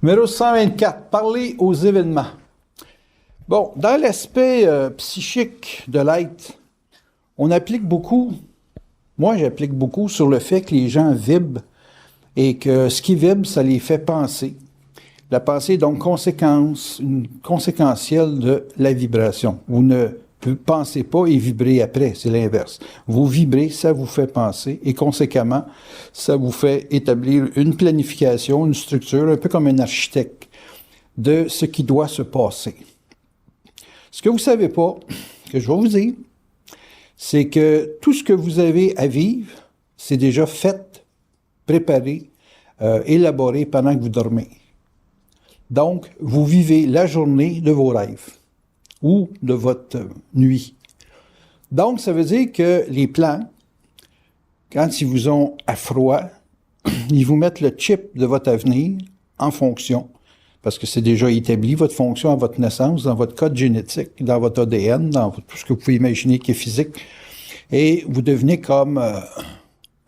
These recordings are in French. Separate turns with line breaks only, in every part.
Numéro 124, parler aux événements. Bon, dans l'aspect psychique de l'être, on applique beaucoup, moi j'applique beaucoup sur le fait que les gens vibrent et que ce qui vibre, ça les fait penser. La pensée est donc conséquentielle de la vibration. Vous ne pensez pas et vibrez après, c'est l'inverse. Vous vibrez, ça vous fait penser et conséquemment, ça vous fait établir une planification, une structure, un peu comme un architecte, de ce qui doit se passer. Ce que vous ne savez pas, que je vais vous dire, c'est que tout ce que vous avez à vivre, c'est déjà fait, préparé, élaboré pendant que vous dormez. Donc, vous vivez la journée de vos rêves ou de votre nuit. Donc, ça veut dire que les plans, quand ils vous ont à froid, ils vous mettent le chip de votre avenir en fonction, parce que c'est déjà établi, votre fonction à votre naissance, dans votre code génétique, dans votre ADN, dans tout ce que vous pouvez imaginer qui est physique. Et vous devenez comme,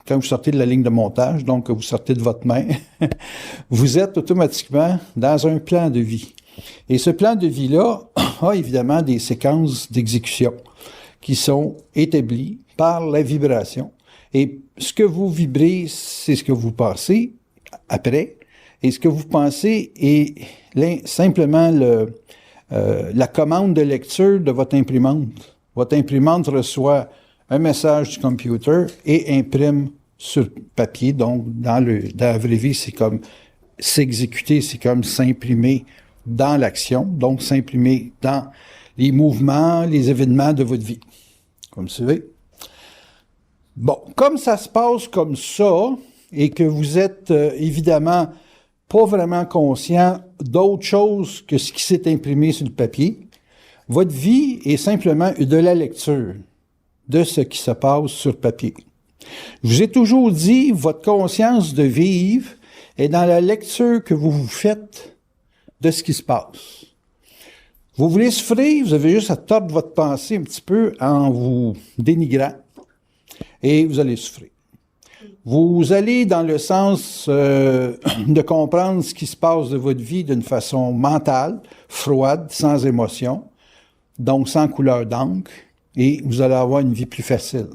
quand vous sortez de la ligne de montage, donc vous sortez de votre main, vous êtes automatiquement dans un plan de vie. Et ce plan de vie-là a évidemment des séquences d'exécution qui sont établies par la vibration. Et ce que vous vibrez, c'est ce que vous pensez après. Et ce que vous pensez est simplement la commande de lecture de votre imprimante. Votre imprimante reçoit un message du computer et imprime sur papier. Donc, dans la vraie vie, c'est comme s'exécuter, c'est comme s'imprimer dans l'action, donc s'imprimer dans les mouvements, les événements de votre vie. Comme vous savez. Bon, comme ça se passe comme ça, et que vous êtes évidemment pas vraiment conscient d'autre chose que ce qui s'est imprimé sur le papier, votre vie est simplement de la lecture de ce qui se passe sur papier. Je vous ai toujours dit, votre conscience de vivre est dans la lecture que vous faites de ce qui se passe. Vous voulez souffrir, vous avez juste à tordre votre pensée un petit peu en vous dénigrant et vous allez souffrir. Vous allez dans le sens de comprendre ce qui se passe de votre vie d'une façon mentale, froide, sans émotion, donc sans couleur d'encre, et vous allez avoir une vie plus facile.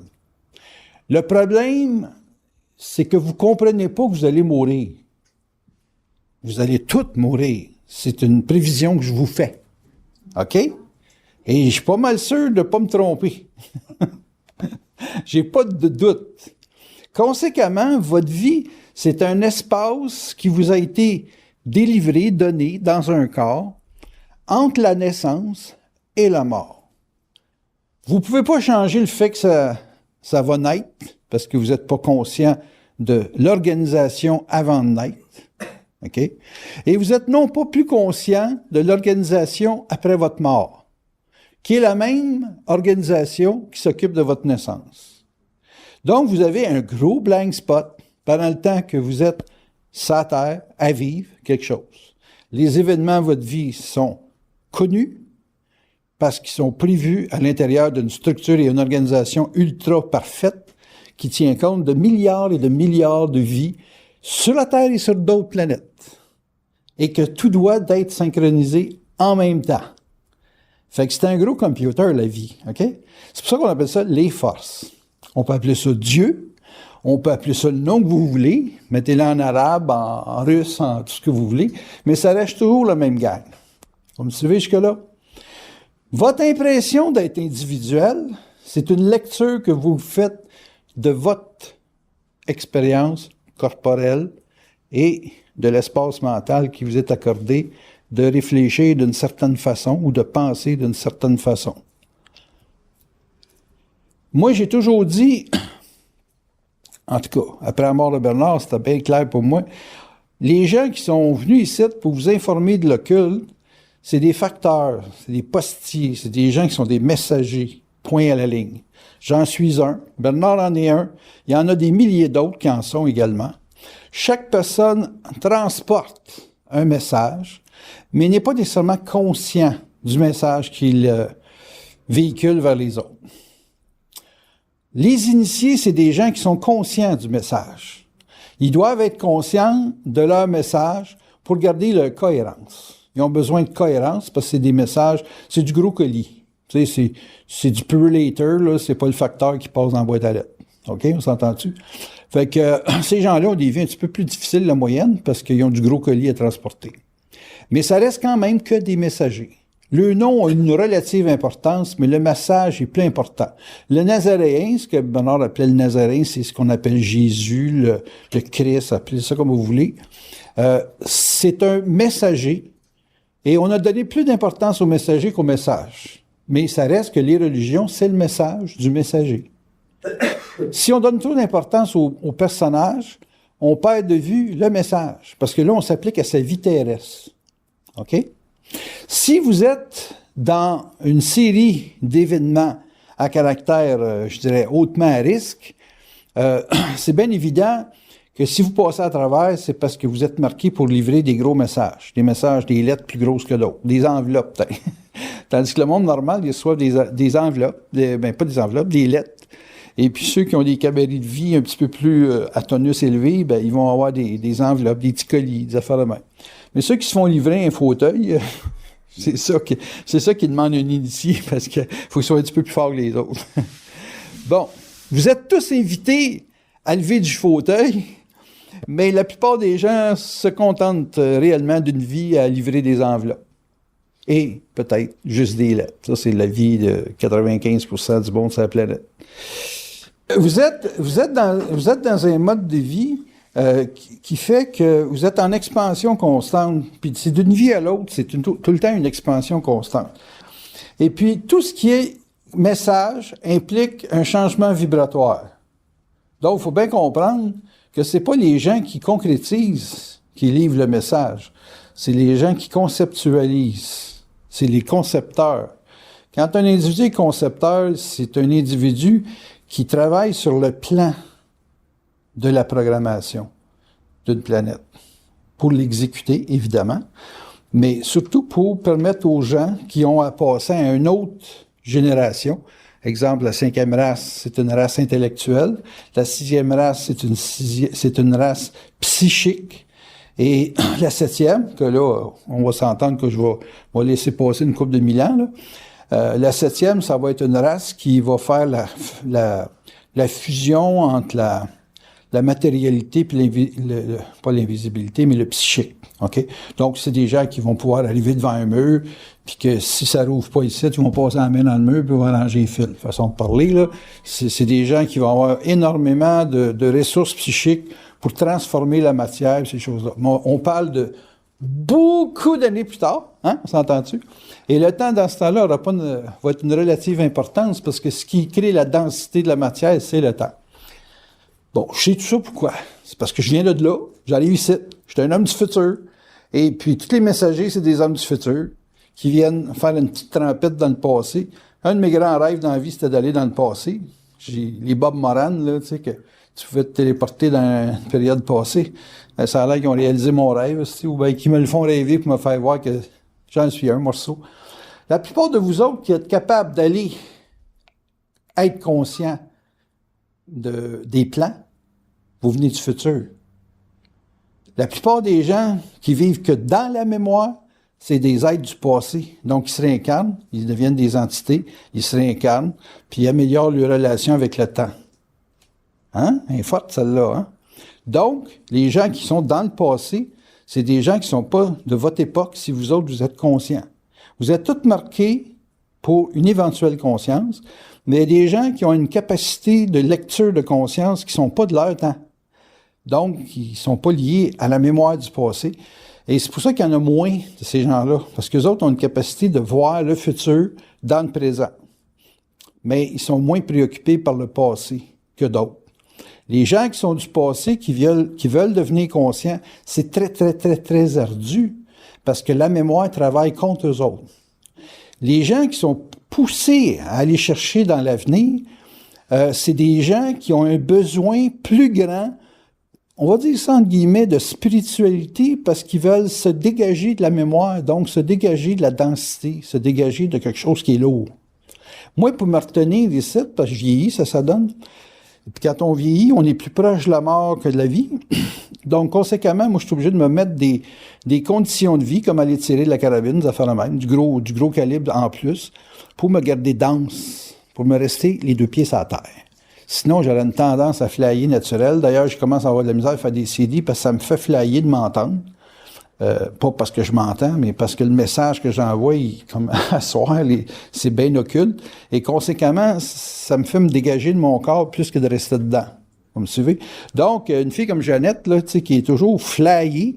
Le problème, c'est que vous ne comprenez pas que vous allez mourir. Vous allez toutes mourir. C'est une prévision que je vous fais. OK? Et je suis pas mal sûr de ne pas me tromper. J'ai pas de doute. Conséquemment, votre vie, c'est un espace qui vous a été délivré, donné dans un corps, entre la naissance et la mort. Vous ne pouvez pas changer le fait que ça va naître, parce que vous n'êtes pas conscient de l'organisation avant de naître. OK? Et vous êtes non pas plus conscient de l'organisation après votre mort, qui est la même organisation qui s'occupe de votre naissance. Donc, vous avez un gros blind spot pendant le temps que vous êtes sur la terre à vivre quelque chose. Les événements de votre vie sont connus parce qu'ils sont prévus à l'intérieur d'une structure et une organisation ultra parfaite qui tient compte de milliards et de milliards de vies sur la Terre et sur d'autres planètes. Et que tout doit être synchronisé en même temps. Fait que c'est un gros computer, la vie, OK? C'est pour ça qu'on appelle ça les forces. On peut appeler ça Dieu, on peut appeler ça le nom que vous voulez, mettez-le en arabe, en russe, en tout ce que vous voulez, mais ça reste toujours la même gang. Vous me suivez jusque-là? Votre impression d'être individuel, c'est une lecture que vous faites de votre expérience corporelle et de l'espace mental qui vous est accordé de réfléchir d'une certaine façon ou de penser d'une certaine façon. Moi, j'ai toujours dit, en tout cas, après la mort de Bernard, c'était bien clair pour moi, les gens qui sont venus ici pour vous informer de l'occulte, c'est des facteurs, c'est des postiers, c'est des gens qui sont des messagers, point à la ligne. J'en suis un, Bernard en est un, il y en a des milliers d'autres qui en sont également. Chaque personne transporte un message, mais n'est pas nécessairement conscient du message qu'il véhicule vers les autres. Les initiés, c'est des gens qui sont conscients du message. Ils doivent être conscients de leur message pour garder leur cohérence. Ils ont besoin de cohérence parce que c'est des messages, c'est du gros colis. Tu sais, c'est du purulator, là, c'est pas le facteur qui passe dans la boîte à lettres. OK, on s'entend-tu? Fait que ces gens-là ont des vies un petit peu plus difficiles, la moyenne, parce qu'ils ont du gros colis à transporter. Mais ça reste quand même que des messagers. Le nom a une relative importance, mais le message est plus important. Le Nazaréen, ce que Bernard appelait le Nazaréen, c'est ce qu'on appelle Jésus, le Christ, appelez ça comme vous voulez. C'est un messager, et on a donné plus d'importance au messager qu'au message. Mais ça reste que les religions, c'est le message du messager. Si on donne trop d'importance au personnage, on perd de vue le message, parce que là, on s'applique à sa vie terrestre. OK? Si vous êtes dans une série d'événements à caractère, je dirais, hautement à risque, c'est bien évident que si vous passez à travers, c'est parce que vous êtes marqué pour livrer des gros messages, des lettres plus grosses que d'autres, des enveloppes peut-être. Tandis que le monde normal, il reçoit des enveloppes, pas des enveloppes, des lettres. Et puis ceux qui ont des cabarets de vie un petit peu plus à tonus élevé, ben ils vont avoir des enveloppes, des petits colis, des affaires de même. Mais ceux qui se font livrer un fauteuil, c'est ça qui demande un initié parce qu'il faut qu'ils soient un petit peu plus forts que les autres. Bon, vous êtes tous invités à lever du fauteuil, mais la plupart des gens se contentent réellement d'une vie à livrer des enveloppes. Et peut-être juste des lettres. Ça, c'est la vie de 95% du monde sur la planète. Vous êtes dans un mode de vie qui fait que vous êtes en expansion constante. Puis c'est d'une vie à l'autre, c'est tout le temps une expansion constante. Et puis tout ce qui est message implique un changement vibratoire. Donc, il faut bien comprendre que c'est pas les gens qui concrétisent qui livrent le message. C'est les gens qui conceptualisent. C'est les concepteurs. Quand un individu est concepteur, c'est un individu qui travaille sur le plan de la programmation d'une planète. Pour l'exécuter, évidemment, mais surtout pour permettre aux gens qui ont à passer à une autre génération. Exemple, la 5e race, c'est une race intellectuelle. La 6e race, c'est une race psychique. Et la 7e, que là, on va s'entendre que je vais laisser passer une couple de 1000 ans, là. La 7e, ça va être une race qui va faire la fusion entre la matérialité puis pas l'invisibilité, mais le psychique. OK? Donc, c'est des gens qui vont pouvoir arriver devant un mur, puis que si ça rouvre pas ici, ils vont passer la main dans le mur, puis ils vont arranger les fils. Façon de parler, là. C'est des gens qui vont avoir énormément de ressources psychiques pour transformer la matière, ces choses-là. On parle de beaucoup d'années plus tard, hein? On s'entend-tu? Et le temps, dans ce temps-là, va être une relative importance, parce que ce qui crée la densité de la matière, c'est le temps. Bon, je sais tout ça pourquoi? C'est parce que je viens de là, j'arrive ici, je suis un homme du futur, et puis tous les messagers, c'est des hommes du futur, qui viennent faire une petite trempette dans le passé. Un de mes grands rêves dans la vie, c'était d'aller dans le passé. J'ai les Bob Moran, là, tu sais, que tu pouvais te téléporter dans une période passée. Ça a l'air qu'ils ont réalisé mon rêve, ou bien qu'ils me le font rêver pour me faire voir que j'en suis un morceau. La plupart de vous autres qui êtes capables d'aller être conscient des plans, vous venez du futur. La plupart des gens qui vivent que dans la mémoire, c'est des êtres du passé. Donc, ils se réincarnent, ils deviennent des entités, ils se réincarnent, puis ils améliorent leur relation avec le temps. Hein? Elle est forte, celle-là, hein? Donc, les gens qui sont dans le passé, c'est des gens qui ne sont pas de votre époque si vous autres, vous êtes conscients. Vous êtes tous marqués pour une éventuelle conscience, mais il y a des gens qui ont une capacité de lecture de conscience qui ne sont pas de leur temps. Donc, ils ne sont pas liés à la mémoire du passé. Et c'est pour ça qu'il y en a moins de ces gens-là, parce qu'eux autres ont une capacité de voir le futur dans le présent. Mais ils sont moins préoccupés par le passé que d'autres. Les gens qui sont du passé, qui veulent devenir conscients, c'est très, très, très, très ardu, parce que la mémoire travaille contre eux autres. Les gens qui sont poussés à aller chercher dans l'avenir, c'est des gens qui ont un besoin plus grand, on va dire ça entre guillemets, de spiritualité, parce qu'ils veulent se dégager de la mémoire, donc se dégager de la densité, se dégager de quelque chose qui est lourd. Moi, pour me retenir ici, parce que je vieillis, ça donne, Et puis quand on vieillit, on est plus proche de la mort que de la vie. Donc, conséquemment, moi, je suis obligé de me mettre des conditions de vie, comme aller tirer de la carabine, des affaires de même, du gros calibre en plus, pour me garder dense, pour me rester les deux pieds sur la terre. Sinon, j'aurais une tendance à flyer naturel. D'ailleurs, je commence à avoir de la misère à faire des CD parce que ça me fait flyer de m'entendre. Pas parce que je m'entends, mais parce que le message que j'envoie, comme à soir, c'est bien occulte. Et conséquemment, ça me fait me dégager de mon corps plus que de rester dedans. Vous me suivez? Donc, une fille comme Jeannette, là, qui est toujours flyée,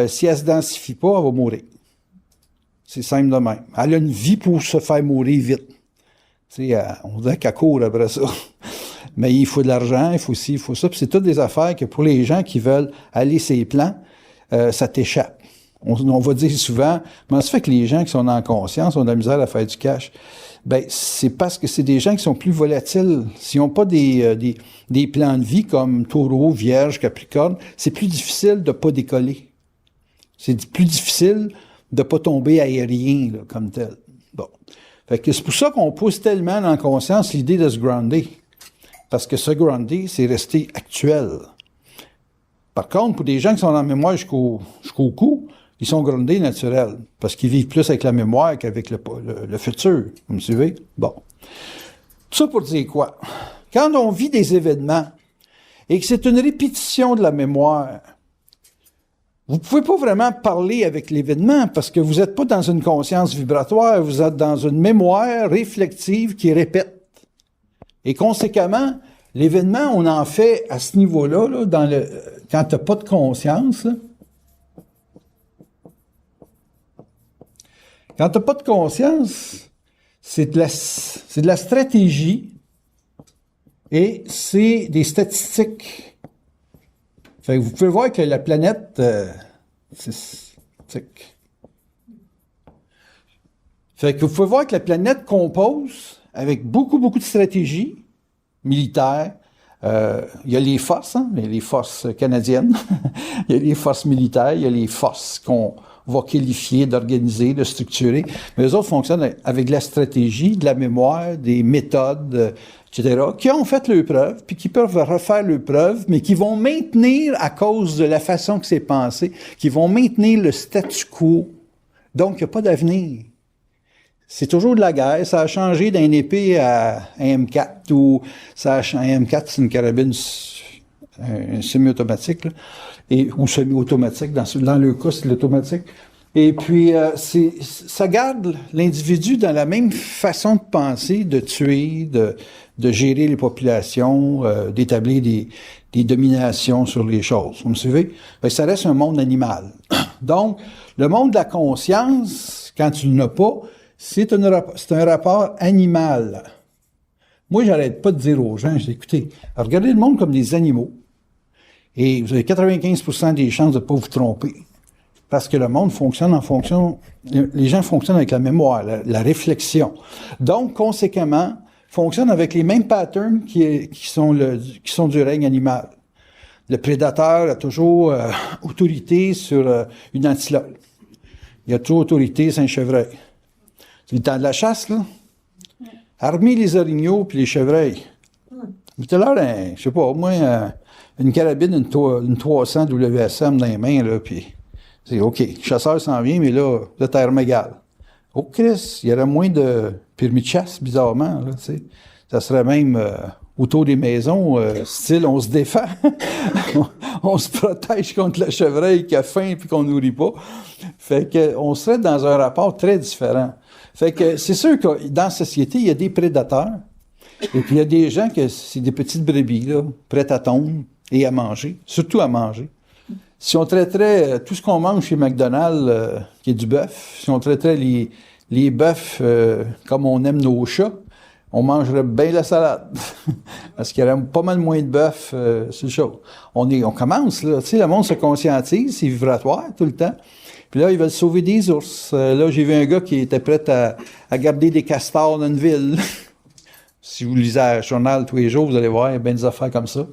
si elle se densifie pas, elle va mourir. C'est simple de même. Elle a une vie pour se faire mourir vite. On dirait qu'elle court après ça. Mais il faut de l'argent, il faut ci, il faut ça. Puis c'est toutes des affaires que pour les gens qui veulent aller ces plans, ça t'échappe. On va dire souvent, comment ça fait que les gens qui sont en conscience ont de la misère à faire du cash? Ben, c'est parce que c'est des gens qui sont plus volatiles. S'ils n'ont pas des plans de vie comme Taureau, Vierge, Capricorne, c'est plus difficile de pas décoller. C'est plus difficile de pas tomber aérien, là, comme tel. Bon. Fait que c'est pour ça qu'on pousse tellement dans la conscience l'idée de se grounder. Parce que se grounder, c'est rester actuel. Par contre, pour des gens qui sont en mémoire jusqu'au cou, ils sont groundés naturels, parce qu'ils vivent plus avec la mémoire qu'avec le futur. Vous me suivez? Bon. Tout ça pour dire quoi? Quand on vit des événements et que c'est une répétition de la mémoire, vous ne pouvez pas vraiment parler avec l'événement parce que vous n'êtes pas dans une conscience vibratoire, vous êtes dans une mémoire réflexive qui répète. Et conséquemment, l'événement, on en fait à ce niveau-là, là, quand tu n'as pas de conscience, là. Quand tu n'as pas de conscience, c'est de la stratégie et c'est des statistiques. Fait que vous pouvez voir que la planète, fait que vous pouvez voir que la planète compose avec beaucoup de stratégies militaires. Il y a les forces, il y a les forces canadiennes, il y a les forces militaires, il y a les forces qu'on va qualifier, d'organiser, de structurer. Mais les autres fonctionnent avec de la stratégie, de la mémoire, des méthodes, etc., qui ont fait leur preuve, puis qui peuvent refaire leur preuve, mais qui vont maintenir, à cause de la façon que c'est pensé, qui vont maintenir le statu quo. Donc, il n'y a pas d'avenir. C'est toujours de la guerre. Ça a changé d'un épée à un M4, ou un M4, c'est une carabine semi-automatique, là, ou semi-automatique. Dans le cas, c'est l'automatique. Et puis, ça garde l'individu dans la même façon de penser, de tuer, de gérer les populations, d'établir des dominations sur les choses. Vous me suivez? Ça reste un monde animal. Donc, le monde de la conscience, quand tu n'as pas, c'est un rapport animal. Moi, j'arrête pas de dire aux gens, écoutez, regardez le monde comme des animaux. Et vous avez 95% des chances de ne pas vous tromper. Parce que le monde fonctionne les gens fonctionnent avec la mémoire, la réflexion. Donc, conséquemment, fonctionnent avec les mêmes patterns qui sont du règne animal. Le prédateur a toujours autorité sur une antilope. Il a toujours autorité sur un chevreuil. C'est le temps de la chasse, là. Armer les orignaux puis les chevreuils. Mettez-leur, je sais pas, au moins une carabine, une 300 WSM dans les mains, là, puis c'est OK. Le chasseur s'en vient, mais là, vous êtes à arme égale. Oh, Chris, il y aurait moins de permis de chasse, bizarrement, là, tu sais. Ça serait même autour des maisons, style, on se défend. on se protège contre le chevreuil qui a faim puis qu'on nourrit pas. Fait que, on serait dans un rapport très différent. Fait que, c'est sûr que dans la société, il y a des prédateurs. Et puis, il y a des gens que c'est des petites brebis, là, prêtes à tondre et à manger. Surtout à manger. Si on traiterait tout ce qu'on mange chez McDonald's, qui est du bœuf, si on traiterait les bœufs comme on aime nos chats, on mangerait bien la salade. Parce qu'il y aurait pas mal moins de bœuf sur le show. On commence, là. Tu sais, le monde se conscientise, c'est vibratoire tout le temps. Puis là, ils veulent sauver des ours. Là, j'ai vu un gars qui était prêt à garder des castors dans une ville. Si vous lisez un journal tous les jours, vous allez voir, il y a bien des affaires comme ça.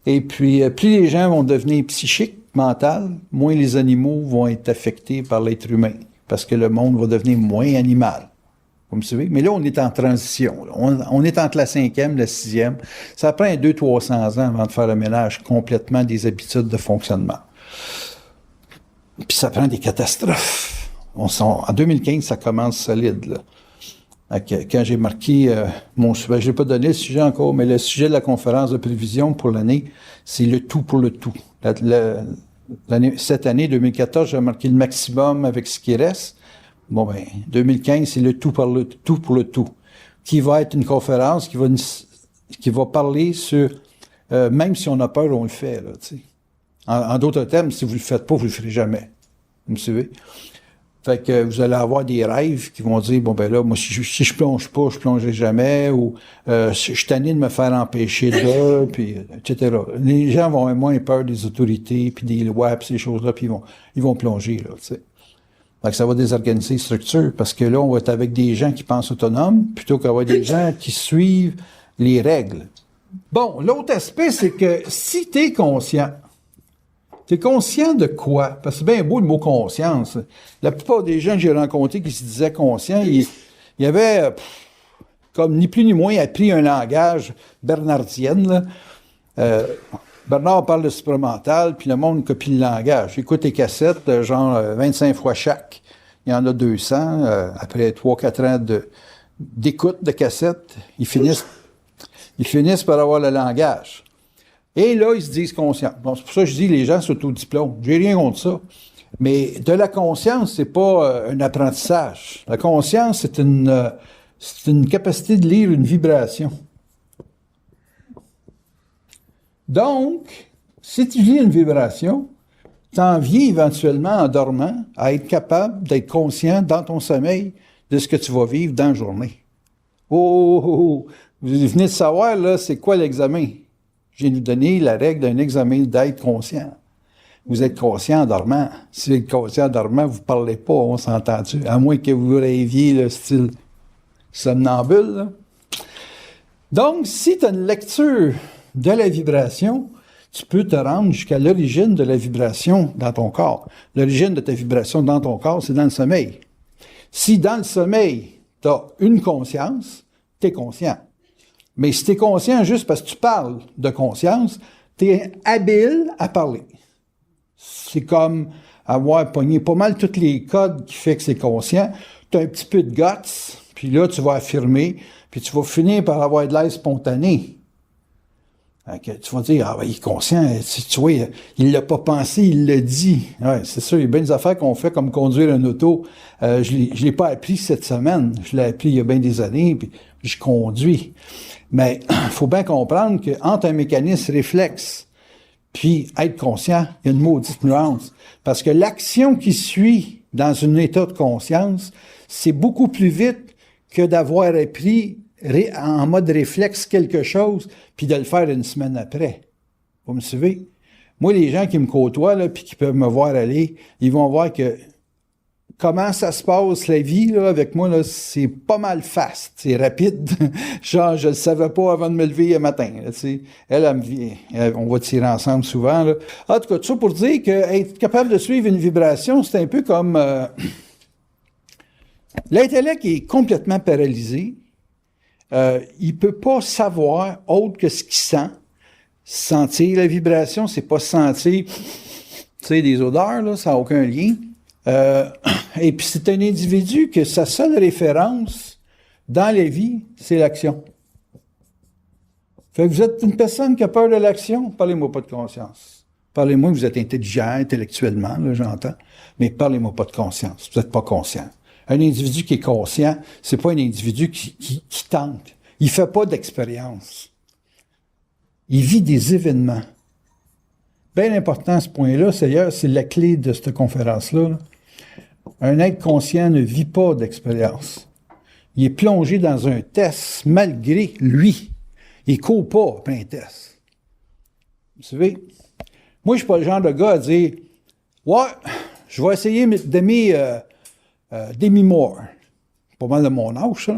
Et puis, plus les gens vont devenir psychiques, mentales, moins les animaux vont être affectés par l'être humain. Parce que le monde va devenir moins animal. Vous me suivez? Mais là, on est en transition. Là. On est entre la 5e et la 6e. Ça prend 200-300 ans avant de faire le ménage complètement des habitudes de fonctionnement. Puis ça prend des catastrophes. En 2015, ça commence solide, là. Quand j'ai marqué mon sujet, je n'ai pas donné le sujet encore, mais le sujet de la conférence de prévision pour l'année, c'est le tout pour le tout. Cette année, 2014, j'ai marqué le maximum avec ce qui reste. Bon, ben, 2015, c'est le tout pour le tout. Qui va être une conférence qui va parler sur, même si on a peur, on le fait, là, tu sais. En d'autres termes, si vous le faites pas, vous le ferez jamais. Vous me suivez? Fait que vous allez avoir des rêves qui vont dire, bon, ben là, moi, si je plonge pas, je plongerai jamais, ou je suis tanné de me faire empêcher de, puis etc. Les gens vont avoir moins peur des autorités, puis des lois, puis ces choses-là, puis ils vont plonger, là, tu sais. Fait que ça va désorganiser les structures, parce que là, on va être avec des gens qui pensent autonomes, plutôt qu'avoir des gens qui suivent les règles. Bon, l'autre aspect, c'est que si tu es conscient, t'es conscient de quoi? Parce que c'est bien beau le mot conscience. La plupart des gens que j'ai rencontrés qui se disaient conscients, ils avaient, comme ni plus ni moins, appris un langage bernardien, là. Bernard parle de supramental, puis le monde copie le langage. Écoute les cassettes, genre 25 fois chaque. Il y en a 200. Après 3-4 ans d'écoute de cassettes, ils finissent par avoir le langage. Et là, ils se disent conscients. Bon, c'est pour ça que je dis les gens s'autodiplôment. J'ai rien contre ça. Mais de la conscience, c'est pas un apprentissage. La conscience, c'est une capacité de lire une vibration. Donc, si tu lis une vibration, tu en viens éventuellement, en dormant, à être capable d'être conscient dans ton sommeil de ce que tu vas vivre dans la journée. Oh, vous venez de savoir, là, c'est quoi l'examen? Je viens de vous donner la règle d'un examen d'être conscient. Vous êtes conscient en dormant. Si vous êtes conscient en dormant, vous ne parlez pas, on s'entend-tu? À moins que vous rêviez le style somnambule. Là. Donc, si tu as une lecture de la vibration, tu peux te rendre jusqu'à l'origine de la vibration dans ton corps. L'origine de ta vibration dans ton corps, c'est dans le sommeil. Si dans le sommeil, tu as une conscience, tu es conscient. Mais si tu es conscient juste parce que tu parles de conscience, tu es habile à parler. C'est comme avoir pogné pas mal tous les codes qui fait que c'est conscient. Tu as un petit peu de guts, puis là, tu vas affirmer, puis tu vas finir par avoir de l'air spontané. Okay, tu vas dire, ah ben, il est conscient, tu vois, il l'a pas pensé, il l'a dit. Ouais, c'est sûr, il y a bien des affaires qu'on fait comme conduire un auto. Je l'ai pas appris cette semaine, je l'ai appris il y a bien des années, puis je conduis. Mais il faut bien comprendre qu'entre un mécanisme réflexe puis être conscient, il y a une maudite nuance. Parce que l'action qui suit dans un état de conscience, c'est beaucoup plus vite que d'avoir appris en mode réflexe quelque chose puis de le faire une semaine après. Vous me suivez? Moi, les gens qui me côtoient là, puis qui peuvent me voir aller, ils vont voir que comment ça se passe, la vie, là, avec moi, là, c'est pas mal fast, c'est rapide. Genre, je le savais pas avant de me lever le matin, là, tu sais. Elle me vient, on va tirer ensemble souvent, là. En tout cas, tout ça pour dire que être capable de suivre une vibration, c'est un peu comme... l'intellect est complètement paralysé. Il peut pas savoir autre que ce qu'il sent. Sentir la vibration, c'est pas sentir, tu sais, des odeurs, là, ça n'a aucun lien. Et puis c'est un individu que sa seule référence dans la vie, c'est l'action. Fait que vous êtes une personne qui a peur de l'action, parlez-moi pas de conscience. Parlez-moi que vous êtes intelligent intellectuellement, là, j'entends, mais parlez-moi pas de conscience, vous n'êtes pas conscient. Un individu qui est conscient, c'est pas un individu qui tente. Il fait pas d'expérience. Il vit des événements. Bien important à ce point-là, d'ailleurs, c'est la clé de cette conférence-là. Là. Un être conscient ne vit pas d'expérience. Il est plongé dans un test malgré lui. Il ne court pas après un test. Vous savez, moi, je ne suis pas le genre de gars à dire « Ouais, je vais essayer d'aimer Demi Moore. » Pas mal de mon âge, ça.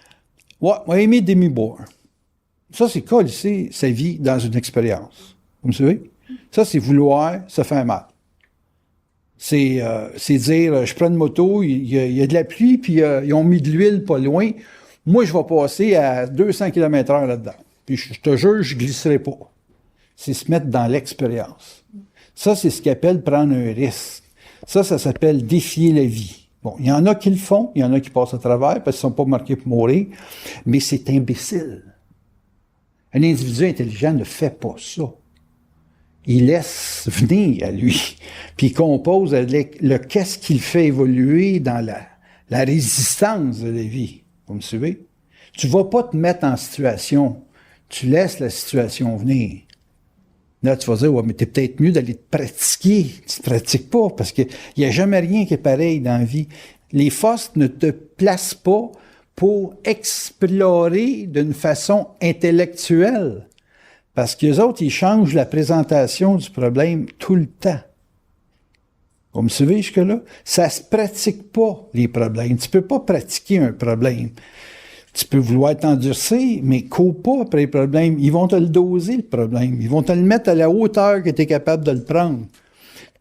« Ouais, je vais aimer Demi Moore. » Ça, c'est coller sa vie dans une expérience. Vous me savez? Ça, c'est vouloir se faire mal. C'est dire, je prends une moto, il y a de la pluie, puis ils ont mis de l'huile pas loin. Moi, je vais passer à 200 km/h là-dedans. Puis je te jure, je glisserai pas. C'est se mettre dans l'expérience. Ça, c'est ce qu'ils appellent prendre un risque. Ça s'appelle défier la vie. Bon, il y en a qui le font, il y en a qui passent à travers parce qu'ils ne sont pas marqués pour mourir, mais c'est imbécile. Un individu intelligent ne fait pas ça. Il laisse venir à lui, puis il compose le qu'est-ce qu'il fait évoluer dans la résistance de la vie. Vous me suivez? Tu ne vas pas te mettre en situation, tu laisses la situation venir. Là, tu vas dire, ouais, mais t'es peut-être mieux d'aller te pratiquer. Tu te pratiques pas, parce qu'il n'y a jamais rien qui est pareil dans la vie. Les forces ne te placent pas pour explorer d'une façon intellectuelle. Parce qu'eux autres, ils changent la présentation du problème tout le temps. Vous me suivez jusque-là? Ça se pratique pas, les problèmes. Tu peux pas pratiquer un problème. Tu peux vouloir t'endurcir, mais cours pas après les problèmes. Ils vont te le doser, le problème. Ils vont te le mettre à la hauteur que tu es capable de le prendre.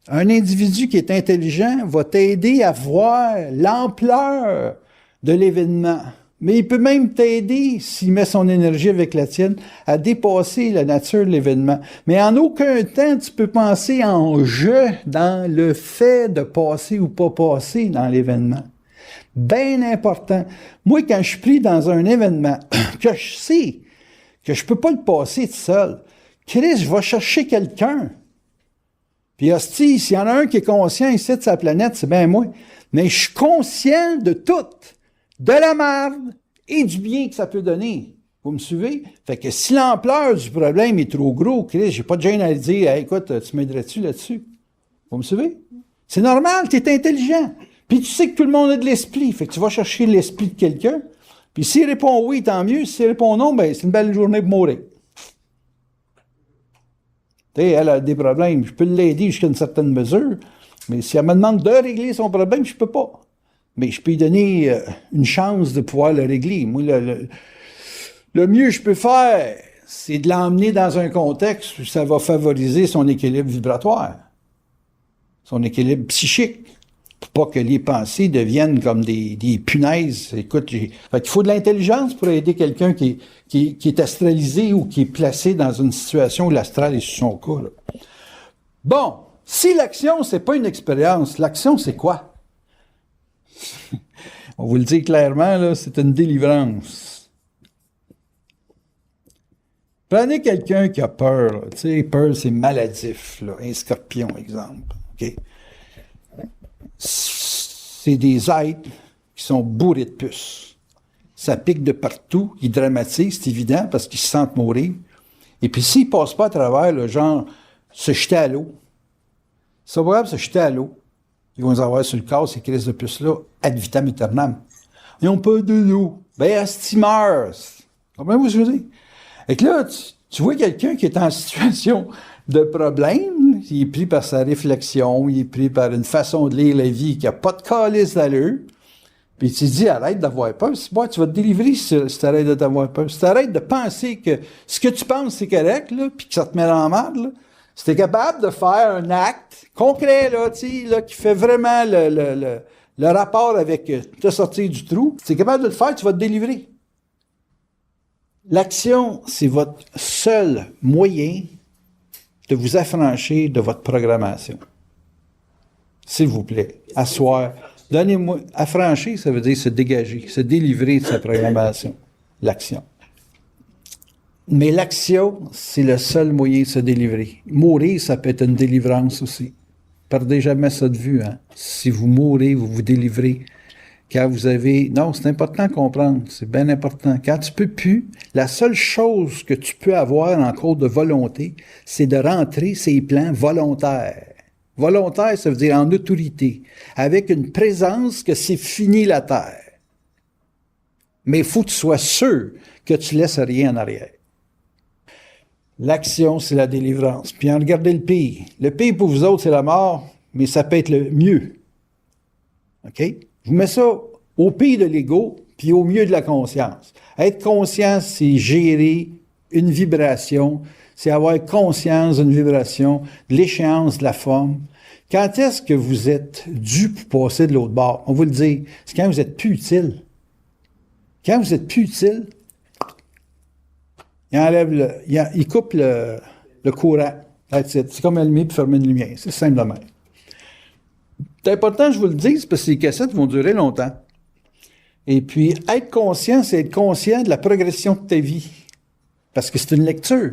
Un individu qui est intelligent va t'aider à voir l'ampleur de l'événement. Mais il peut même t'aider, s'il met son énergie avec la tienne, à dépasser la nature de l'événement. Mais en aucun temps, tu peux penser en jeu dans le fait de passer ou pas passer dans l'événement. Bien important. Moi, quand je suis pris dans un événement que je sais que je peux pas le passer tout seul, Chris, je vais chercher quelqu'un. Puis hostie, s'il y en a un qui est conscient ici de sa planète, c'est bien moi. Mais je suis conscient de tout. De la merde et du bien que ça peut donner. Vous me suivez? Fait que si l'ampleur du problème est trop gros, Chris, j'ai pas de gêne à le dire, hey, écoute, tu m'aiderais-tu là-dessus? Vous me suivez? C'est normal, tu es intelligent. Puis tu sais que tout le monde a de l'esprit. Fait que tu vas chercher l'esprit de quelqu'un. Puis s'il répond oui, tant mieux. S'il répond non, ben c'est une belle journée pour mourir. Tu sais, elle a des problèmes. Je peux l'aider jusqu'à une certaine mesure. Mais si elle me demande de régler son problème, je peux pas. Mais je peux lui donner une chance de pouvoir le régler. Moi, le mieux que je peux faire, c'est de l'emmener dans un contexte où ça va favoriser son équilibre vibratoire, son équilibre psychique, pour pas que les pensées deviennent comme des punaises. Écoute, fait qu'il faut de l'intelligence pour aider quelqu'un qui est astralisé ou qui est placé dans une situation où l'astral est sur son cas. Là. Bon, si l'action, c'est pas une expérience, l'action, c'est quoi? On vous le dit clairement, là, c'est une délivrance. Prenez quelqu'un qui a peur. Tu sais, peur, c'est maladif. Là. Un scorpion, exemple. Okay? C'est des êtres qui sont bourrés de puces. Ça pique de partout, ils dramatisent, c'est évident, parce qu'ils se sentent mourir. Et puis, s'ils ne passent pas à travers, le genre, se jeter à l'eau, c'est pas grave, se jeter à l'eau. Ils vont les avoir sur le corps, ces crises de puces-là, ad vitam aeternam. Ils n'ont pas de l'eau. Ben, asti meurt. Comprenez-vous ce que je veux dire? Et que là, tu vois quelqu'un qui est en situation de problème, il est pris par sa réflexion, il est pris par une façon de lire la vie qui n'a pas de calice d'allure, puis tu te dis, arrête d'avoir peur. Tu vas te délivrer si tu arrêtes d'avoir peur. Si tu arrêtes de penser que ce que tu penses, c'est correct, là, puis que ça te met en merde, là, si tu es capable de faire un acte concret, là, qui fait vraiment le rapport avec te sortir du trou, si tu es capable de le faire, tu vas te délivrer. L'action, c'est votre seul moyen de vous affranchir de votre programmation. S'il vous plaît, asseoir. Donnez-moi. Affranchir, ça veut dire se dégager, se délivrer de sa programmation. L'action. Mais l'action, c'est le seul moyen de se délivrer. Mourir, ça peut être une délivrance aussi. Perdez jamais ça de vue. Hein? Si vous mourrez, vous vous délivrez. Quand vous avez... Non, c'est important à comprendre. C'est bien important. Quand tu peux plus, la seule chose que tu peux avoir en cours de volonté, c'est de rentrer ces plans volontaires. Volontaire, ça veut dire en autorité. Avec une présence que c'est fini la terre. Mais il faut que tu sois sûr que tu laisses rien en arrière. L'action, c'est la délivrance. Puis en regardez le pire. Le pire pour vous autres, c'est la mort, mais ça peut être le mieux. OK? Je vous mets ça au pire de l'ego, puis au mieux de la conscience. Être conscient, c'est gérer une vibration, c'est avoir conscience d'une vibration, de l'échéance de la forme, Quand est-ce que vous êtes dû pour passer de l'autre bord? On va le dire. C'est quand vous êtes plus utile. Quand vous êtes plus utile, il coupe le courant. C'est comme allumer et fermer une lumière. C'est simple de même. C'est important que je vous le dise parce que les cassettes vont durer longtemps. Et puis, être conscient, c'est être conscient de la progression de ta vie. Parce que c'est une lecture.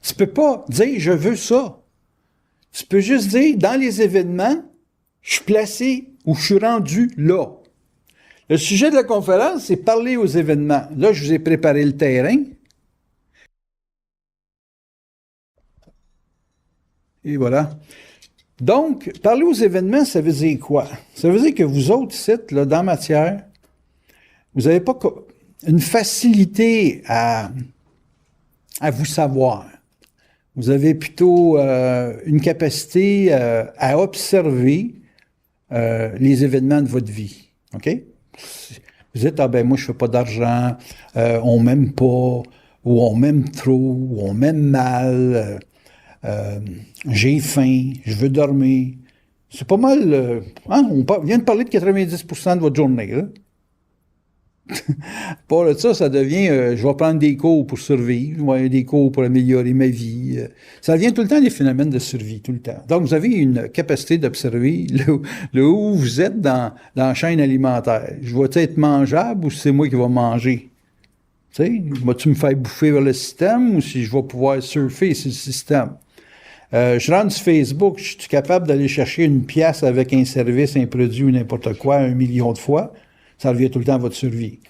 Tu peux pas dire « je veux ça ». Tu peux juste dire, dans les événements, je suis placé ou je suis rendu là. Le sujet de la conférence, c'est parler aux événements. Là, je vous ai préparé le terrain. Et voilà. Donc, parler aux événements, ça veut dire quoi? Ça veut dire que vous autres, ici, là, dans matière, vous n'avez pas une facilité à vous savoir. Vous avez plutôt une capacité à observer les événements de votre vie. OK? Vous dites, moi, je fais pas d'argent, on m'aime pas, ou on m'aime trop, ou on m'aime mal, j'ai faim, je veux dormir. C'est pas mal. On vient de parler de 90% de votre journée, là. Pas de ça, ça devient je vais prendre des cours pour survivre, je vais avoir des cours pour améliorer ma vie. Ça devient tout le temps des phénomènes de survie, tout le temps. Donc, vous avez une capacité d'observer le où vous êtes dans la chaîne alimentaire. Je vais être mangeable ou c'est moi qui vais manger? Tu sais, vas-tu me faire bouffer vers le système ou si je vais pouvoir surfer sur le système? Je rentre sur Facebook, je suis capable d'aller chercher une pièce avec un service, un produit ou n'importe quoi 1 million de fois. Ça revient tout le temps à votre survie. Tu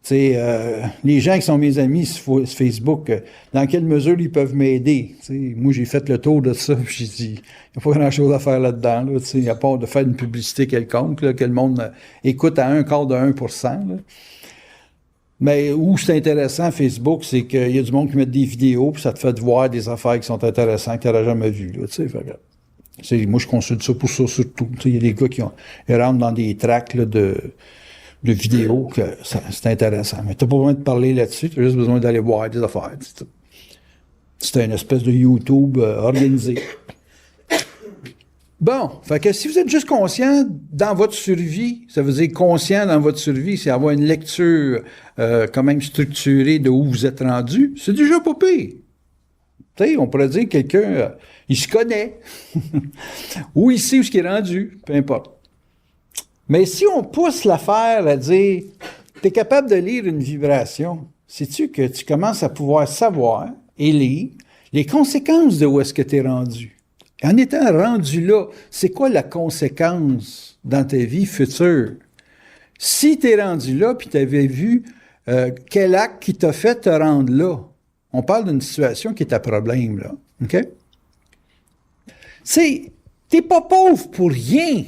sais, les gens qui sont mes amis sur Facebook, dans quelle mesure ils peuvent m'aider? Tu sais, moi, j'ai fait le tour de ça, puis j'ai dit, il n'y a pas grand-chose à faire là-dedans, là, tu sais, à part de faire une publicité quelconque, là, que le monde écoute à 1/4%. Là. Mais où c'est intéressant, Facebook, c'est qu'il y a du monde qui met des vidéos, puis ça te fait voir des affaires qui sont intéressantes que tu n'auras jamais vues. Là, tu sais, moi, je consulte ça pour ça surtout. Tu sais, il y a des gars qui rentrent dans des tracks là, de vidéos, que c'est intéressant. Mais tu n'as pas besoin de parler là-dessus, tu as juste besoin d'aller voir des affaires. C'est une espèce de YouTube organisé. Bon, fait que si vous êtes juste conscient dans votre survie, ça veut dire conscient dans votre survie, c'est avoir une lecture quand même structurée de où vous êtes rendu, c'est déjà pas pire. Tu sais, on pourrait dire que quelqu'un, il se connaît, ou il sait où il est rendu, peu importe. Mais si on pousse l'affaire à dire, tu es capable de lire une vibration, sais-tu que tu commences à pouvoir savoir et lire les conséquences de où est-ce que tu es rendu? En étant rendu là, c'est quoi la conséquence dans ta vie future? Si tu es rendu là, puis tu avais vu quel acte qui t'a fait te rendre là, on parle d'une situation qui est à problème, là. OK? T'es pas pauvre pour rien.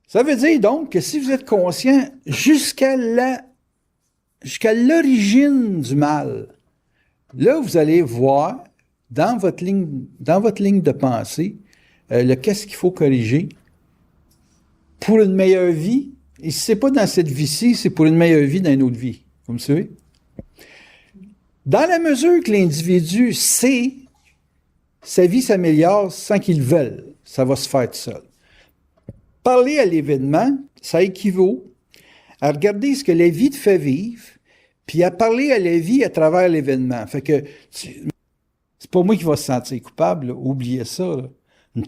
Ça veut dire donc que si vous êtes conscient jusqu'à l'origine du mal, là, vous allez voir dans votre ligne de pensée qu'est-ce qu'il faut corriger pour une meilleure vie. Et si ce n'est pas dans cette vie-ci, c'est pour une meilleure vie dans une autre vie. Vous me suivez? Dans la mesure que l'individu sait, sa vie s'améliore sans qu'il le veuille. Ça va se faire tout seul. Parler à l'événement, ça équivaut à regarder ce que la vie te fait vivre, puis à parler à la vie à travers l'événement. Fait que c'est pas moi qui va se sentir coupable, là. Oubliez ça. Là.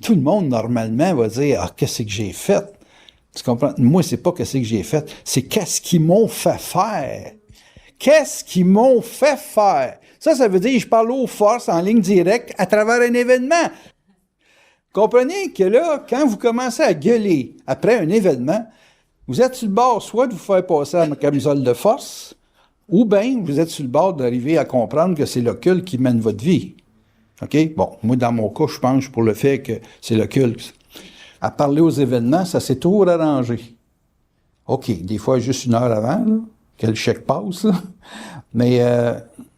Tout le monde, normalement, va dire « Ah, qu'est-ce que j'ai fait? » Tu comprends? Moi, c'est pas qu'est-ce que j'ai fait, c'est qu'est-ce qu'ils m'ont fait faire. Qu'est-ce qu'ils m'ont fait faire? Ça veut dire je parle aux forces en ligne directe à travers un événement. Comprenez que là, quand vous commencez à gueuler après un événement, vous êtes sur le bord soit de vous faire passer à ma camisole de force, ou bien vous êtes sur le bord d'arriver à comprendre que c'est l'occulte qui mène votre vie. OK? Bon, moi, dans mon cas, je penche pour le fait que c'est l'occulte. À parler aux événements, ça s'est toujours arrangé. OK, des fois, juste 1 heure avant, là, que le chèque passe, là. Mais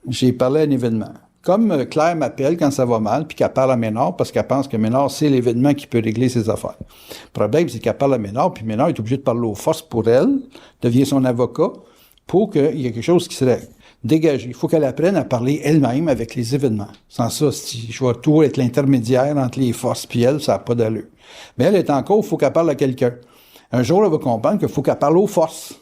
j'ai parlé à un événement. Comme Claire m'appelle quand ça va mal, puis qu'elle parle à Ménard, parce qu'elle pense que Ménard, c'est l'événement qui peut régler ses affaires. Le problème, c'est qu'elle parle à Ménard, puis Ménard est obligé de parler aux forces pour elle, devient son avocat, pour qu'il y ait quelque chose qui se règle. dégagée. Il faut qu'elle apprenne à parler elle-même avec les événements. Sans ça, si je vais toujours être l'intermédiaire entre les forces et elle, ça n'a pas d'allure. Mais elle est encore, il faut qu'elle parle à quelqu'un. Un jour, elle va comprendre qu'il faut qu'elle parle aux forces.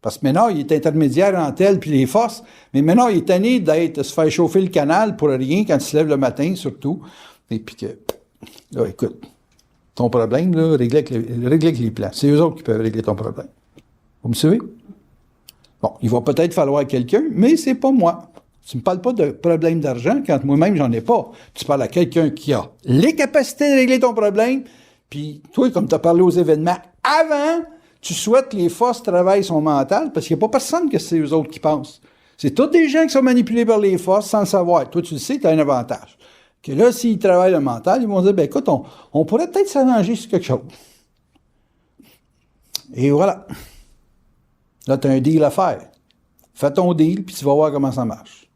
Parce que maintenant, il est intermédiaire entre elle et les forces, mais maintenant, il est tanné de se faire chauffer le canal pour rien quand il se lève le matin, surtout. Et puis que, là, écoute, ton problème, là, régler avec les plans. C'est eux autres qui peuvent régler ton problème. Vous me suivez? Bon, il va peut-être falloir quelqu'un, mais c'est pas moi. Tu me parles pas de problème d'argent quand moi-même, j'en ai pas. Tu parles à quelqu'un qui a les capacités de régler ton problème, puis toi, comme tu as parlé aux événements avant, tu souhaites que les forces travaillent son mental, parce qu'il n'y a pas personne que c'est eux autres qui pensent. C'est tous des gens qui sont manipulés par les forces sans le savoir. Toi, tu le sais, tu as un avantage. Que là, s'ils travaillent le mental, ils vont dire, ben écoute, on pourrait peut-être s'arranger sur quelque chose. Et voilà. Là, tu as un deal à faire. Fais ton deal, puis tu vas voir comment ça marche.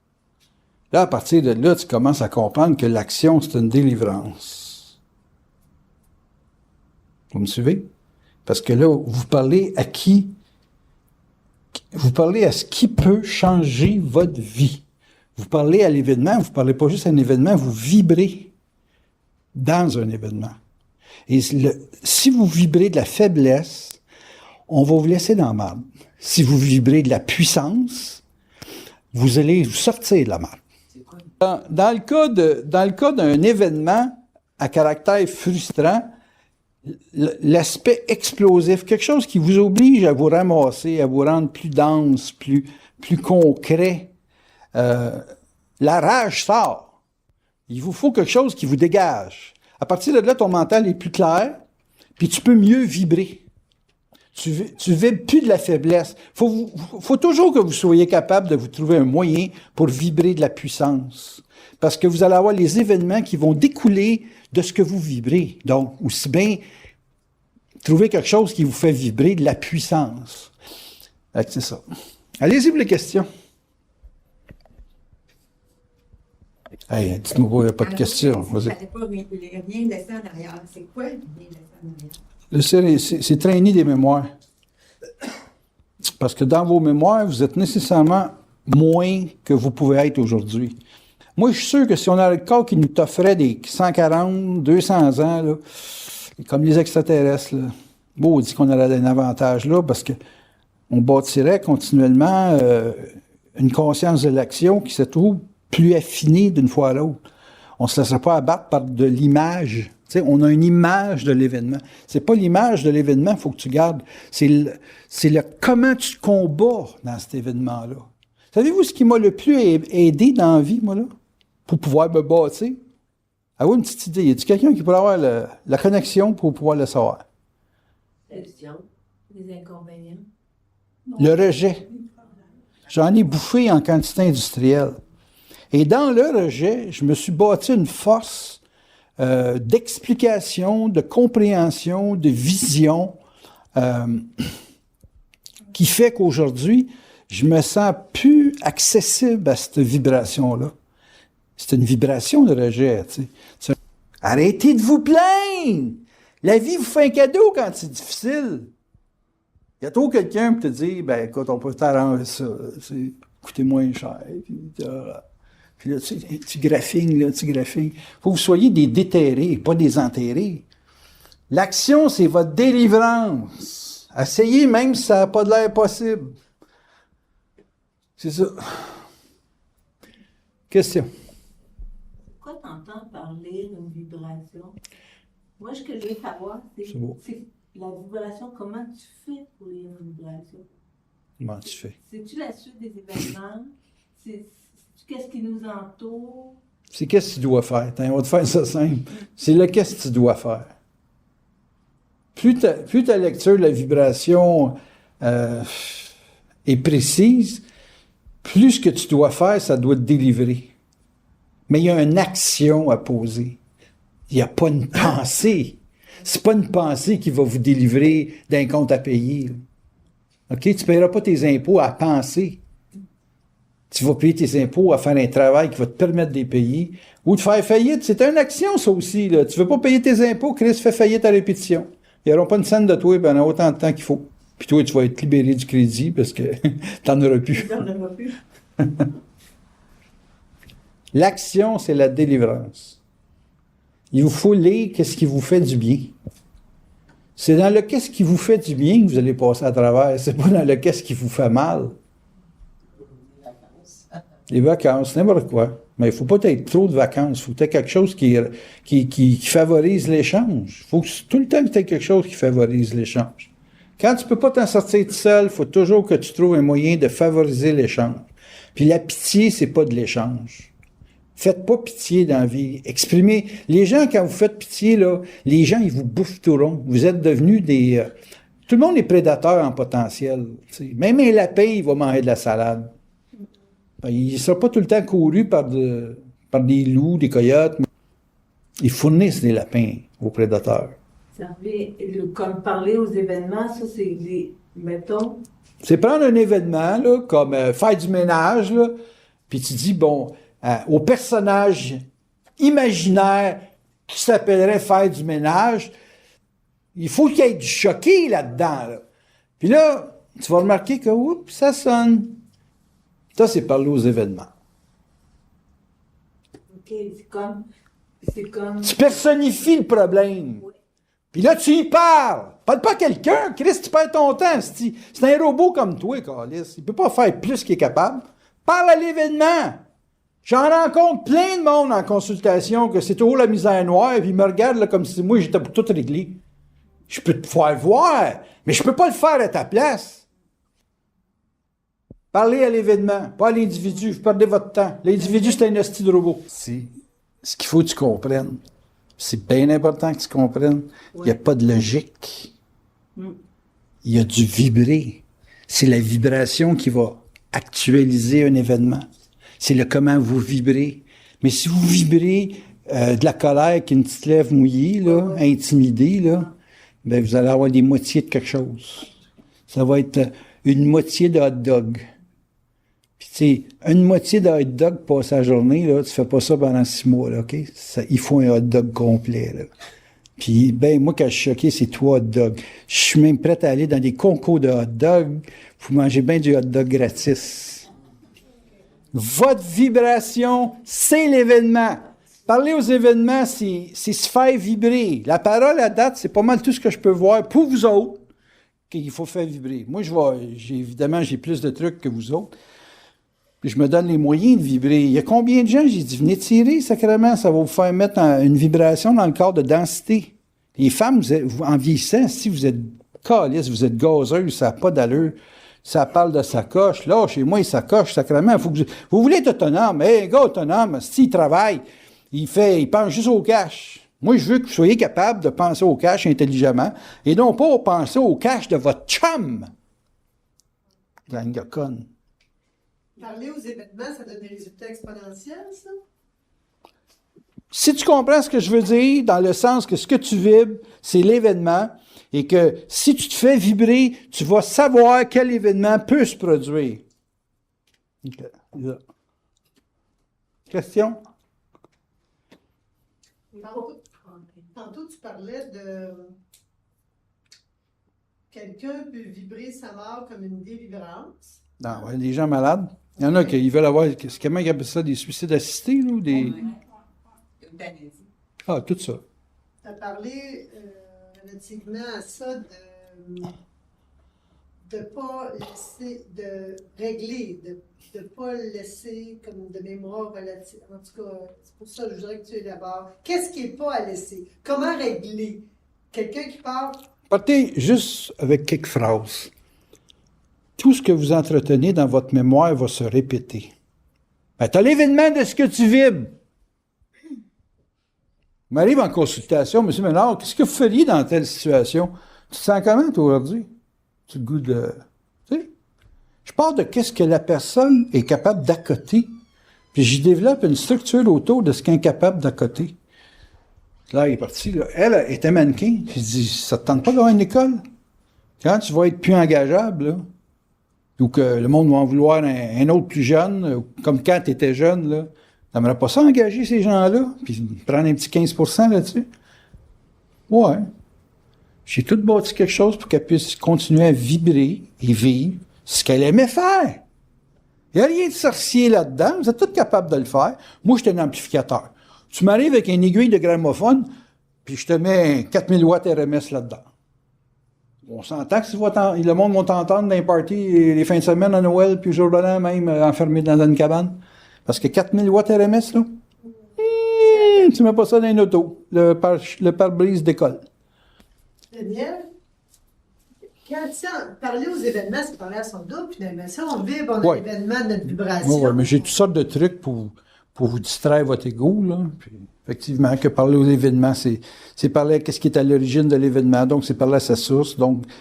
Là, à partir de là, tu commences à comprendre que l'action, c'est une délivrance. Vous me suivez? Parce que là, vous parlez à qui? Vous parlez à ce qui peut changer votre vie. Vous parlez à l'événement, vous ne parlez pas juste à un événement, vous vibrez dans un événement. Et si vous vibrez de la faiblesse, on va vous laisser dans la marde. Si vous vibrez de la puissance, vous allez vous sortir de la marde. Dans le cas d'un événement à caractère frustrant, l'aspect explosif, quelque chose qui vous oblige à vous ramasser, à vous rendre plus dense, plus concret, la rage sort. Il vous faut quelque chose qui vous dégage. À partir de là, ton mental est plus clair, puis tu peux mieux vibrer. Tu vibres plus de la faiblesse. Faut toujours que vous soyez capable de vous trouver un moyen pour vibrer de la puissance. Parce que vous allez avoir les événements qui vont découler de ce que vous vibrez. Donc, aussi bien trouver quelque chose qui vous fait vibrer de la puissance. C'est ça. Allez-y pour les questions. Hey, dites-moi pas, il n'y a pas de questions.
Vas-y. Ça n'est pas rien laissé en arrière. C'est quoi le rien laissé en arrière?
C'est traîner des mémoires. Parce que dans vos mémoires, vous êtes nécessairement moins que vous pouvez être aujourd'hui. Moi, je suis sûr que si on a le corps qui nous t'offrait des 140, 200 ans, là, comme les extraterrestres, là, bon, on dit qu'on aurait un avantage là, parce que on bâtirait continuellement une conscience de l'action qui se trouve plus affinée d'une fois à l'autre. On ne se laisserait pas abattre par de l'image. Tu sais, on a une image de l'événement. C'est pas l'image de l'événement qu'il faut que tu gardes. C'est le comment tu combats dans cet événement-là. Savez-vous ce qui m'a le plus aidé dans la vie, moi, là? Pour pouvoir me bâtir? Avez-vous une petite idée? Y a-t-il quelqu'un qui pourrait avoir la connexion pour pouvoir le savoir?
L'addition, les inconvénients.
Le rejet. J'en ai bouffé en quantité industrielle. Et dans le rejet, je me suis bâti une force d'explication, de compréhension, de vision, qui fait qu'aujourd'hui, je me sens plus accessible à cette vibration-là. C'est une vibration de rejet, tu sais. Arrêtez de vous plaindre! La vie vous fait un cadeau quand c'est difficile. Il y a toujours quelqu'un qui te dit, ben écoute, on peut t'arranger ça, coûter moins cher. Puis là, tu graphines, là, tu graphines. Faut que vous soyez des déterrés, pas des enterrés. L'action, c'est votre délivrance. Essayez même si ça n'a pas de l'air possible. C'est ça. Question.
Pourquoi t'entends parler d'une vibration? Moi, ce que je veux savoir, c'est la vibration, comment tu fais pour lire une vibration?
Comment tu fais?
C'est-tu la suite des événements? Qu'est-ce qui nous entoure?
C'est qu'est-ce que tu dois faire. On va te faire ça simple. C'est le qu'est-ce que tu dois faire. Plus ta lecture de la vibration est précise, plus ce que tu dois faire, ça doit te délivrer. Mais il y a une action à poser. Il n'y a pas une pensée. C'est pas une pensée qui va vous délivrer d'un compte à payer. OK? Tu ne paieras pas tes impôts à penser. Tu vas payer tes impôts à faire un travail qui va te permettre de les payer. Ou de faire faillite. C'est une action, ça aussi. Là. Tu ne veux pas payer tes impôts, Chris fait faillite à répétition. Ils n'auront pas une scène de toi pendant autant de temps qu'il faut. Puis toi, tu vas être libéré du crédit parce que tu n'en auras plus.
Tu n'en auras plus.
L'action, c'est la délivrance. Il vous faut lire qu'est-ce qui vous fait du bien. C'est dans le qu'est-ce qui vous fait du bien que vous allez passer à travers. C'est pas dans le qu'est-ce qui vous fait mal. Les vacances, n'importe quoi. Mais il ne faut pas être trop de vacances. Il faut être quelque chose qui favorise l'échange. Il faut tout le temps que tu aies quelque chose qui favorise l'échange. Quand tu ne peux pas t'en sortir tout seul, il faut toujours que tu trouves un moyen de favoriser l'échange. Puis la pitié, c'est pas de l'échange. Faites pas pitié dans la vie. Exprimez. Les gens, quand vous faites pitié, là, les gens, ils vous bouffent tout rond. Vous êtes devenus des... tout le monde est prédateur en potentiel. T'sais. Même un lapin, il va manger de la salade. Il ne sera pas tout le temps couru par des loups, des coyotes. Ils fournissent des lapins aux prédateurs.
Comme parler aux événements, ça, c'est des... Mettons...
C'est prendre un événement, là, comme faire du ménage, là, puis tu dis, bon, au personnage imaginaire qui s'appellerait faire du ménage, il faut qu'il y ait du choqué là-dedans. Là. Puis là, tu vas remarquer que, oups, ça sonne. Ça, c'est parler aux événements.
OK, c'est comme...
Tu personnifies le problème. Oui. Puis là, tu y parles. Parle pas à quelqu'un. Chris, tu perds ton temps. C'est un robot comme toi, Carlis. Il peut pas faire plus qu'il est capable. Parle à l'événement. J'en rencontre plein de monde en consultation que c'est toujours la misère noire, puis ils me regardent là, comme si moi, j'étais pour tout régler. Je peux te faire voir, mais je peux pas le faire à ta place. Parlez à l'événement, pas à l'individu. Vous perdez votre temps. L'individu, c'est un hostie de robot. C'est ce qu'il faut que tu comprennes. C'est bien important que tu comprennes. Il n'y a pas de logique. Il y a du vibrer. C'est la vibration qui va actualiser un événement. C'est le comment vous vibrez. Mais si vous vibrez de la colère avec une petite lèvre mouillée, là, intimidée, là, ben vous allez avoir des moitiés de quelque chose. Ça va être une moitié de hot dog. Puis tu sais, une moitié de hot dog passée la journée, là, tu fais pas ça pendant 6 mois, là, OK? Il faut un hot dog complet, là. Puis, ben, moi, quand je suis choqué, c'est 3 hot dogs. Je suis même prêt à aller dans des concours de hot dogs pour manger bien du hot dog gratis. Votre vibration, c'est l'événement. Parler aux événements, c'est se faire vibrer. La parole à date, c'est pas mal tout ce que je peux voir pour vous autres qu'il faut faire vibrer. Moi, évidemment, j'ai plus de trucs que vous autres. Puis je me donne les moyens de vibrer. Il y a combien de gens, j'ai dit, venez tirer, sacrément, ça va vous faire mettre une vibration dans le corps de densité. Les femmes, en vieillissant, si vous êtes calice, vous êtes gazeuse, ça n'a pas d'allure. Ça parle de sacoche. Là, chez moi, il sacoche, sacrément. Vous voulez être autonome. Un gars autonome, s'il travaille, il pense juste au cash. Moi, je veux que vous soyez capable de penser au cash intelligemment et non pas penser au cash de votre chum. Gang de conne.
Parler aux événements, ça donne des résultats exponentiels, ça?
Si tu comprends ce que je veux dire, dans le sens que ce que tu vibres, c'est l'événement, et que si tu te fais vibrer, tu vas savoir quel événement peut se produire. Okay. Question?
Tantôt, tu parlais de... Quelqu'un peut vibrer sa mort comme une délivrance.
Non, ouais, des gens malades. Il y en a qui veulent avoir, comment ils appellent ça, des suicides assistés, ou des... Ah, tout ça.
Tu as parlé relativement à ça de ne pas laisser, de régler, de ne pas laisser comme de mémoire relative. En tout cas, c'est pour ça que je voudrais que tu élabores. Qu'est-ce qui n'est pas à laisser? Comment régler? Quelqu'un qui parle...
Partez juste avec quelques phrases. Tout ce que vous entretenez dans votre mémoire va se répéter. Ben, tu as l'événement de ce que tu vibres. Je m'arrive en consultation, monsieur Ménard, qu'est-ce que vous feriez dans telle situation? Tu te sens comment, toi, aujourd'hui? Tu as le goût de... Tu sais? Je pars de qu'est-ce que la personne est capable d'accoter, puis j'y développe une structure autour de ce qu'elle est capable d'accoter. Là, il est parti, là. Elle était mannequin. J'ai dit, ça te tente pas d'avoir une école? Quand tu vas être plus engageable, là, ou que le monde va en vouloir un autre plus jeune, comme quand tu étais jeune, là, t'aimerais pas ça engager ces gens-là, puis prendre un petit 15% là-dessus? Ouais. J'ai tout bâti quelque chose pour qu'elle puisse continuer à vibrer et vivre ce qu'elle aimait faire. Il n'y a rien de sorcier là-dedans. Vous êtes tous capables de le faire. Moi, je suis un amplificateur. Tu m'arrives avec une aiguille de gramophone, puis je te mets 4000 watts RMS là-dedans. On s'entend que le monde va t'entendre dans les parties les fins de semaine à Noël, puis le jour de l'an même, enfermé dans une cabane. Parce que 4000 watts RMS, là, tu mets pas ça dans une auto. Le pare-brise décolle.
Daniel, quand tu parlais aux événements, c'est parler à son dos, puis mais ça, on vibre, on a
Ouais.
l'événement de notre vibration.
Oui, mais j'ai toutes sortes de trucs pour vous distraire votre ego, là. Puis, effectivement, que parler aux événements, c'est parler à ce qui est à l'origine de l'événement, donc c'est parler à sa source. Donc, tu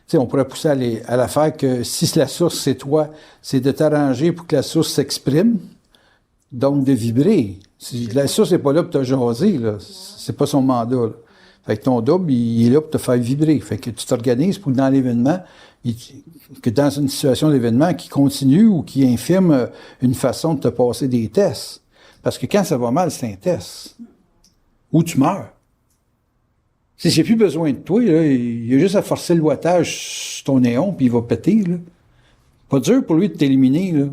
sais, on pourrait pousser à l'affaire que si la source, c'est toi, c'est de t'arranger pour que la source s'exprime, donc de vibrer. Si la source n'est pas là pour te jaser, là, c'est pas son mandat, là. Fait que ton double, il est là pour te faire vibrer. Fait que tu t'organises pour que dans l'événement, que dans une situation d'événement qui continue ou qui infirme une façon de te passer des tests. Parce que quand ça va mal, c'est un test. Ou tu meurs. Si j'ai plus besoin de toi, là, il y a juste à forcer le wattage sur ton néon, puis il va péter, là. Pas dur pour lui de t'éliminer, là.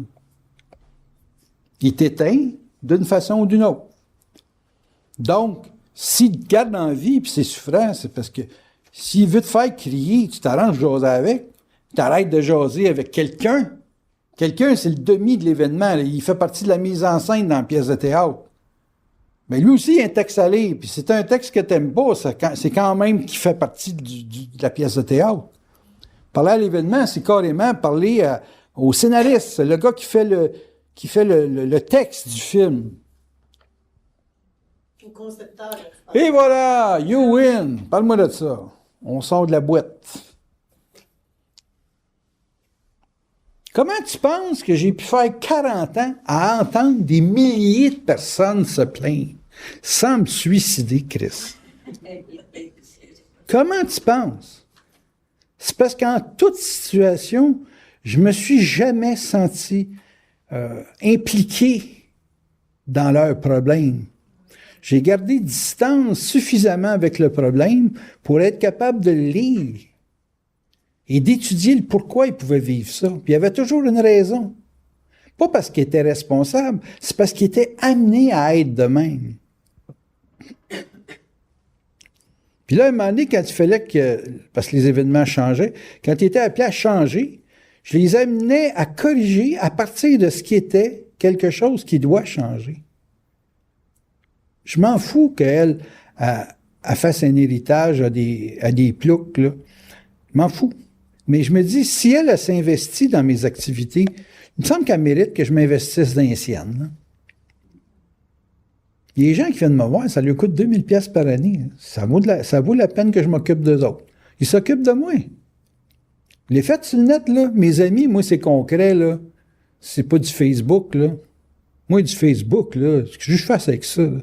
Il t'éteint d'une façon ou d'une autre. Donc, s'il te garde en vie, puis c'est souffrant, c'est parce que s'il veut te faire crier, tu t'arranges de jaser avec, t'arrêtes de jaser avec quelqu'un. Quelqu'un, c'est le demi de l'événement, là. Il fait partie de la mise en scène dans la pièce de théâtre. Mais lui aussi, il a un texte à lire, puis c'est un texte que t'aimes pas, c'est quand même qui fait partie de la pièce de théâtre. Parler à l'événement, c'est carrément parler au scénariste, le gars qui fait le texte du film.
Au concepteur.
Et voilà, you win. Parle-moi de ça. On sort de la boîte. Comment tu penses que j'ai pu faire 40 ans à entendre des milliers de personnes se plaindre sans me suicider, Chris? Comment tu penses? C'est parce qu'en toute situation, je me suis jamais senti impliqué dans leurs problèmes. J'ai gardé distance suffisamment avec le problème pour être capable de le lire et d'étudier le pourquoi ils pouvaient vivre ça. Puis il y avait toujours une raison. Pas parce qu'ils étaient responsables, c'est parce qu'ils étaient amenés à être de même. Puis là, à un moment donné, quand il fallait parce que les événements changeaient, quand ils étaient appelés à changer, je les amenais à corriger à partir de ce qui était quelque chose qui doit changer. Je m'en fous qu'elle fasse un héritage à des ploucs, là. Je m'en fous. Mais je me dis, si elle s'investit dans mes activités, il me semble qu'elle mérite que je m'investisse dans les siennes, là. Les gens qui viennent me voir, ça lui coûte 2000 pièces par année. Ça vaut la peine que je m'occupe d'eux autres. Ils s'occupent de moi. Les fêtes sur le net, là, mes amis, moi, c'est concret, là. C'est pas du Facebook, là. Moi, du Facebook, là, ce que je fasse avec ça, là.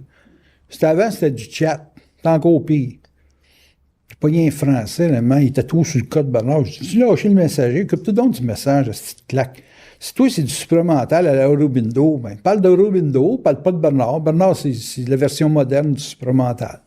C'était du chat. C'est encore pire. J'ai pas rien français, là, il était tout sur le code Bernard. Je dis, lâchez le messager, occupe-toi donc du message, à cette claque. Si toi, c'est du supramental à la Aurobindo, ben, parle d'Aurobindo, parle pas de Bernard. Bernard, c'est la version moderne du supramental.